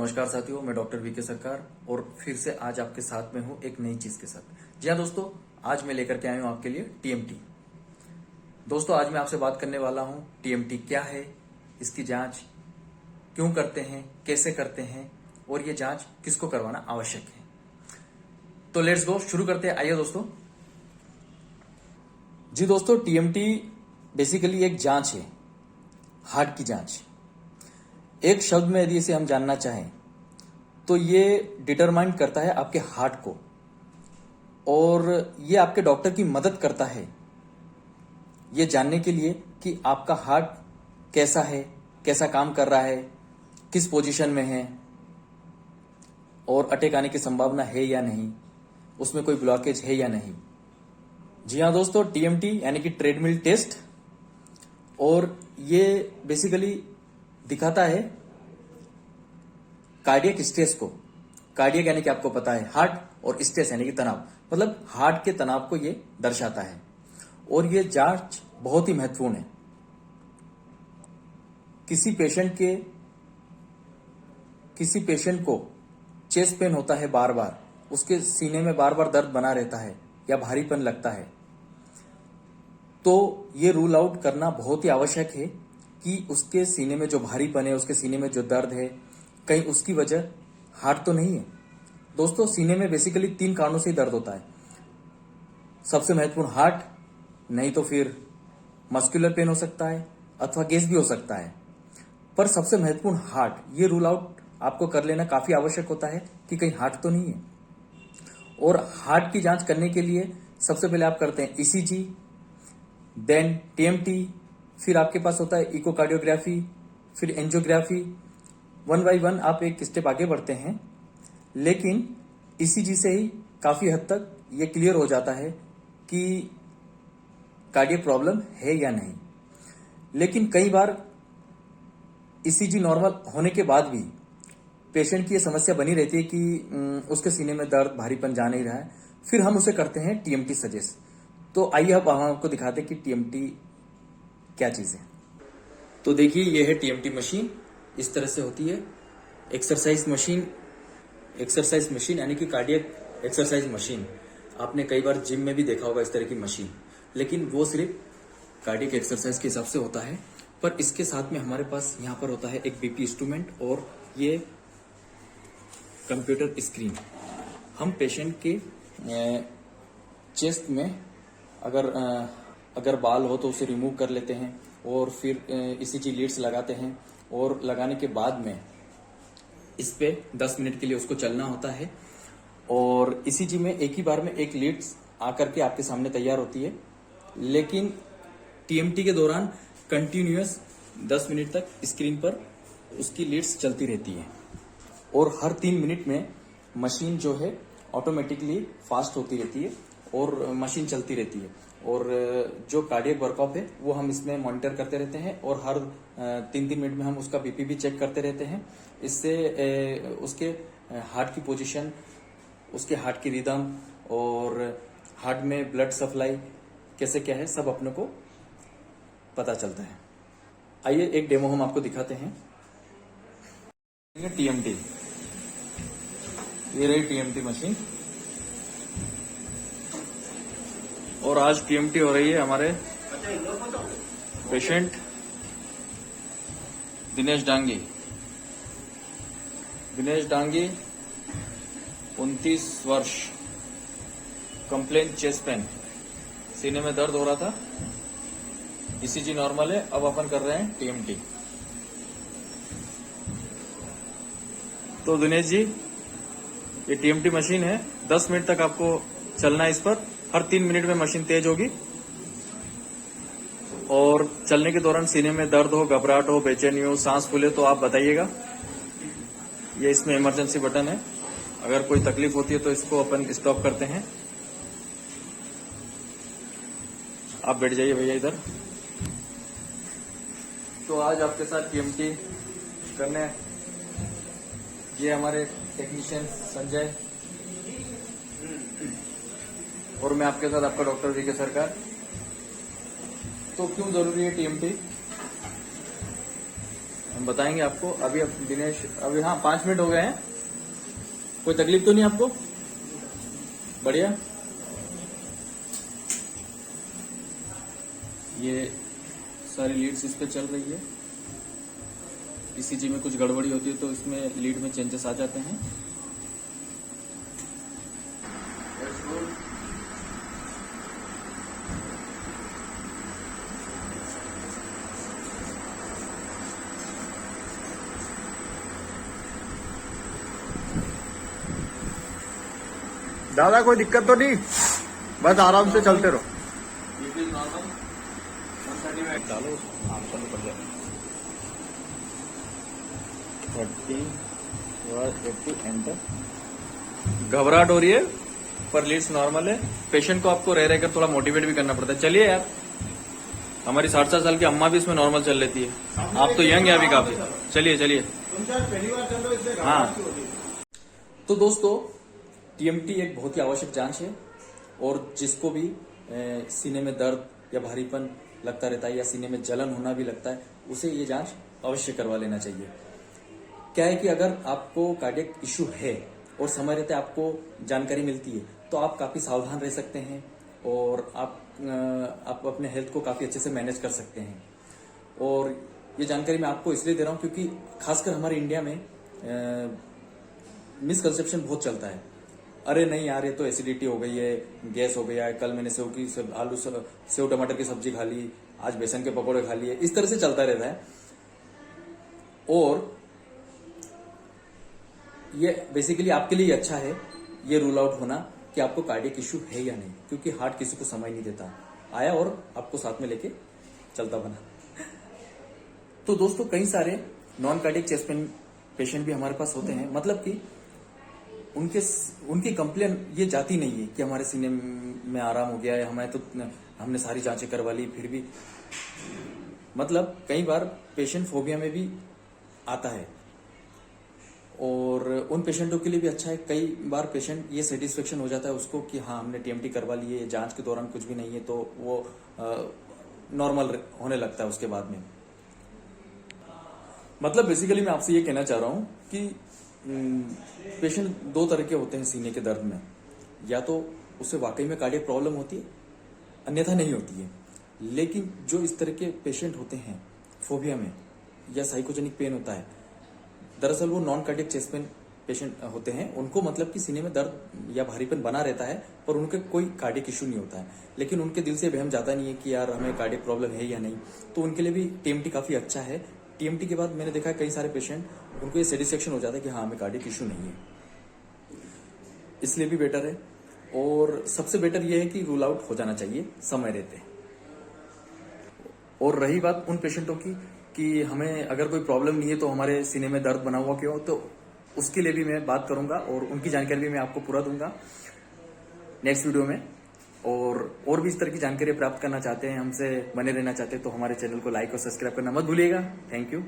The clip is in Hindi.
नमस्कार साथियों, मैं डॉक्टर वीके सरकार और फिर से आज आपके साथ में हूं एक नई चीज के साथ। जी हाँ दोस्तों, आज मैं लेकर के आया हूं आपके लिए टीएमटी। दोस्तों आज मैं आपसे बात करने वाला हूं टीएमटी क्या है, इसकी जांच क्यों करते हैं, कैसे करते हैं और ये जांच किसको करवाना आवश्यक है। तो लेट्स गो, शुरू करते हैं। आइए दोस्तों। जी दोस्तों, टीएमटी बेसिकली एक जांच है, हार्ट की जांच। एक शब्द में यदि इसे हम जानना चाहें तो ये डिटरमाइन करता है आपके हार्ट को, और ये आपके डॉक्टर की मदद करता है ये जानने के लिए कि आपका हार्ट कैसा है, कैसा काम कर रहा है, किस पोजीशन में है और अटैक आने की संभावना है या नहीं, उसमें कोई ब्लॉकेज है या नहीं। जी हाँ दोस्तों, टीएमटी यानी कि ट्रेडमिल टेस्ट, और ये बेसिकली दिखाता है कार्डियक स्ट्रेस को। कार्डियक यानी कि आपको पता है हार्ट, और स्ट्रेस यानी कि तनाव, मतलब हार्ट के तनाव को ये दर्शाता है। और ये जांच बहुत ही महत्वपूर्ण है। किसी पेशेंट को चेस्ट पेन होता है बार बार, उसके सीने में बार बार दर्द बना रहता है या भारीपन लगता है, तो ये रूल आउट करना बहुत ही आवश्यक है कि उसके सीने में जो भारीपन है, उसके सीने में जो दर्द है, कहीं उसकी वजह हार्ट तो नहीं है। दोस्तों सीने में बेसिकली 3 कारणों से ही दर्द होता है। सबसे महत्वपूर्ण हार्ट, नहीं तो फिर मस्कुलर पेन हो सकता है अथवा गैस भी हो सकता है, पर सबसे महत्वपूर्ण हार्ट। ये रूल आउट आपको कर लेना काफी आवश्यक होता है कि कहीं हार्ट तो नहीं है। और हार्ट की जांच करने के लिए सबसे पहले आप करते हैं ईसीजी, देन टीएमटी, फिर आपके पास होता है इकोकार्डियोग्राफी, फिर एंजियोग्राफी। 1 बाय 1 आप एक स्टेप आगे बढ़ते हैं, लेकिन ईसीजी से ही काफी हद तक ये क्लियर हो जाता है कि कार्डियक प्रॉब्लम है या नहीं। लेकिन कई बार ईसीजी नॉर्मल होने के बाद भी पेशेंट की ये समस्या बनी रहती है कि उसके सीने में दर्द, भारीपन जा नहीं रहा है। फिर हम उसे करते हैं टीएमटी सजेस्ट। तो आइए अब हम आपको दिखाते हैं कि टीएमटी क्या चीज है। तो देखिए, ये है टीएमटी मशीन। इस तरह से होती है एक्सरसाइज मशीन यानी कि कार्डियक एक्सरसाइज मशीन। आपने कई बार जिम में भी देखा होगा इस तरह की मशीन, लेकिन वो सिर्फ कार्डियक एक्सरसाइज के हिसाब से होता है। पर इसके साथ में हमारे पास यहाँ पर होता है एक बीपी इंस्ट्रूमेंट और ये कंप्यूटर स्क्रीन। हम पेशेंट के चेस्ट में अगर बाल हो तो उसे रिमूव कर लेते हैं, और फिर ईसीजी लीड्स लगाते हैं, और लगाने के बाद में इस पे 10 मिनट के लिए उसको चलना होता है। और ईसीजी में एक ही बार में एक लीड्स आकर के आपके सामने तैयार होती है, लेकिन टीएमटी के दौरान कंटिन्यूअस 10 मिनट तक स्क्रीन पर उसकी लीड्स चलती रहती है। और हर 3 मिनट में मशीन जो है ऑटोमेटिकली फास्ट होती रहती है और मशीन चलती रहती है। और जो कार्डियक वर्कअप है वो हम इसमें मॉनिटर करते रहते हैं, और हर 3-3 मिनट में हम उसका बीपी भी चेक करते रहते हैं। इससे उसके हार्ट की पोजीशन, उसके हार्ट की रिदम और हार्ट में ब्लड सप्लाई कैसे क्या है, सब अपने को पता चलता है। आइए एक डेमो हम आपको दिखाते हैं। टीएमटी, ये रही टीएमटी मशीन, और आज टीएमटी हो रही है हमारे पेशेंट दिनेश डांगी। 29 वर्ष, कंप्लेन चेस्ट पेन, सीने में दर्द हो रहा था, ईसीजी नॉर्मल है। अब अपन कर रहे हैं टीएमटी। तो दिनेश जी, ये टीएमटी मशीन है, 10 मिनट तक आपको चलना है इस पर। हर 3 मिनट में मशीन तेज होगी, और चलने के दौरान सीने में दर्द हो, घबराहट हो, बेचैनी हो, सांस फूले तो आप बताइएगा। ये इसमें इमरजेंसी बटन है, अगर कोई तकलीफ होती है तो इसको अपन स्टॉप करते हैं। आप बैठ जाइए भैया इधर। तो आज आपके साथ टीएमटी करने ये हमारे टेक्नीशियन संजय, और मैं आपके साथ आपका डॉक्टर वीके सरकार। तो क्यों जरूरी है टीएमटी? हम बताएंगे आपको। अभी अब दिनेश, अभी हाँ 5 मिनट हो गए हैं। कोई तकलीफ तो नहीं आपको? बढ़िया। ये सारी लीड्स इस पे चल रही है। ईसीजी में कुछ गड़बड़ी होती है तो इसमें लीड में चेंजेस आ जाते हैं। दादा कोई दिक्कत तो नहीं, बस आराम से चलते रहो। डालो आम चालू कर जाए। 30 एंटर। घबराहट हो रही है पर लीड्स नॉर्मल है। पेशेंट को आपको रह रहकर थोड़ा मोटिवेट भी करना पड़ता है। चलिए यार, हमारी 60 साल की अम्मा भी इसमें नॉर्मल चल लेती है। आप तो यंग है अभी काफी। चलिए चलिए। हाँ तो दोस्तों, टीएमटी एक बहुत ही आवश्यक जांच है और जिसको भी सीने में दर्द या भारीपन लगता रहता है या सीने में जलन होना भी लगता है, उसे ये जांच अवश्य करवा लेना चाहिए। क्या है कि अगर आपको कार्डियक इश्यू है और समय रहते आपको जानकारी मिलती है तो आप काफी सावधान रह सकते हैं और आप अपने हेल्थ को काफी अच्छे से मैनेज कर सकते हैं। और ये जानकारी मैं आपको इसलिए दे रहा हूं क्योंकि खासकर हमारे इंडिया में मिसकंसेप्शन बहुत चलता है। अरे नहीं यार, ये तो एसिडिटी हो गई है, गैस हो गया है, कल मैंने सेव टमाटर की सब्जी खा ली, आज बेसन के पकौड़े खा लिए, इस तरह से चलता रहता है। और ये बेसिकली आपके लिए अच्छा है ये रूल आउट होना कि आपको कार्डियक इश्यू है या नहीं, क्योंकि हार्ट किसी को समय नहीं देता, आया और आपको साथ में लेके चलता बना। तो दोस्तों, कई सारे non cardiac chest pain patient भी हमारे पास होते हैं। मतलब कि उनकी कंप्लेन ये जाती नहीं है कि हमारे सीने में आराम हो गया है, हमने सारी जांचें करवा ली फिर भी, मतलब कई बार पेशेंट फोबिया में भी आता है और उन पेशेंटों के लिए भी अच्छा है। कई बार पेशेंट ये सेटिस्फेक्शन हो जाता है उसको कि हाँ हमने टीएमटी करवा ली है, जांच के दौरान कुछ भी नहीं है, तो वो नॉर्मल होने लगता है उसके बाद में। मतलब बेसिकली मैं आपसे ये कहना चाह रहा हूं कि पेशेंट दो तरह के होते हैं सीने के दर्द में। या तो उसे वाकई में कार्डियक प्रॉब्लम होती है, अन्यथा नहीं होती है। लेकिन जो इस तरह के पेशेंट होते हैं फोबिया में या साइकोजेनिक पेन होता है, दरअसल वो non cardiac chest pain patient होते हैं। उनको मतलब कि सीने में दर्द या भारीपन बना रहता है पर उनके कोई कार्डियक इश्यू नहीं होता है, लेकिन उनके दिल से वहम जाता नहीं है कि यार हमें कार्डियक प्रॉब्लम है या नहीं। तो उनके लिए भी टीएमटी काफी अच्छा है। टीएमटी के बाद मैंने देखा है कई सारे पेशेंट, उनको ये सेटिस्फेक्शन हो जाता है कि हाँ हमें कार्डियक इश्यू नहीं है, इसलिए भी बेटर है। और सबसे बेटर ये है कि रूल आउट हो जाना चाहिए समय रहते। और रही बात उन पेशेंटों की कि हमें अगर कोई प्रॉब्लम नहीं है तो हमारे सीने में दर्द बना हुआ क्यों, तो उसके लिए भी मैं बात करूंगा और उनकी जानकारी भी मैं आपको पूरा दूंगा नेक्स्ट वीडियो में। और भी इस तरह की जानकारी प्राप्त करना चाहते हैं, हमसे बने रहना चाहते हैं, तो हमारे चैनल को लाइक और सब्सक्राइब करना मत भूलिएगा। Thank you.